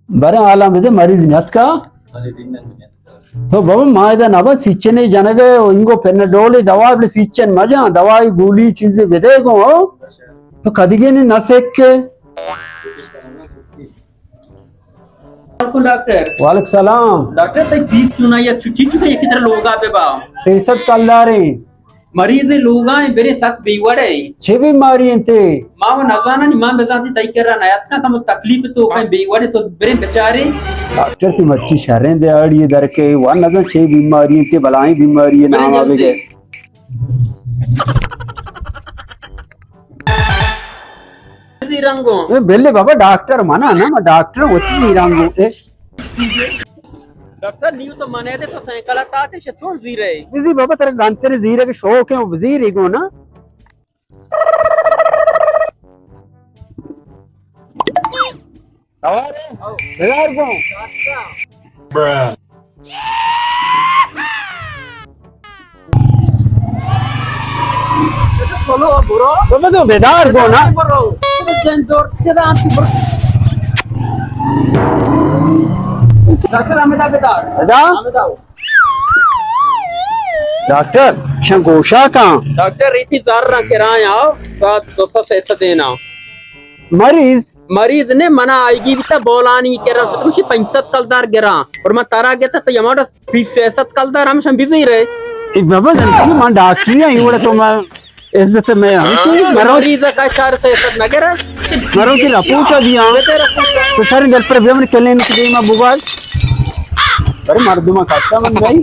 बरे आला में मरीज नत का तो बाबा मायदा नबा सिच्चने जनगे इंगो पेनडोल दवा सिच्चन मजा दवाई गोली चीजें बेदेगो तो कदिगे ने नसेक के डॉक्टर वालेकुम सलाम डॉक्टर तक फीस सुनाइए छुट्टी छुट्टी किधर लोग पे बा सेसत कल्लारे मरीज लोग आए बेरे सख्त बेवड़े छे बीमारी थे माव नजाना नि मां बेजाती तय कर रहा नयात का कम तकलीफ तो कहीं बेवड़े तो बेरे बेचारे डॉक्टर की मर्ची शरें दे आड़ी दर के वन नजर छे बीमारी थे बलाई बीमारी नाम आवे गए रंगो ए बेले बाबा डॉक्टर माना ना मैं डॉक्टर होती नहीं रंगो ए डॉक्टर न्यू तो मने दे तो साइकिल आता ते छोड़ जी रहे बिजी बाबा तेरे गान तेरे जीरे के शौक है वो वजीर ही को ना सवार है को चलो बुरो बाबा तो बेदार को ना बुरो जन दौड़ से आंटी बुरो डॉक्टर अमिताभ बेदार बेदा अमिताभ डॉक्टर शंकोशा का डॉक्टर रीति दार रखे रहा आओ 267 देना मरीज मरीज ने मना आएगी भी तो बोला नहीं कह रहा तो 65 कलदार गिरा और मैं तारा गया तो यमाड़ा 65 कलदार हम बिजी रहे एक बाबा जन मां डॉक्टर है इवड़े तो मैं इज्जत में हम मरीज का 467 न गिरा मरो की रपूचा दिया तो सर जल पर बेमन क्लिनिक दे मा बुगाल अरे मर्दमा खासा मन भाई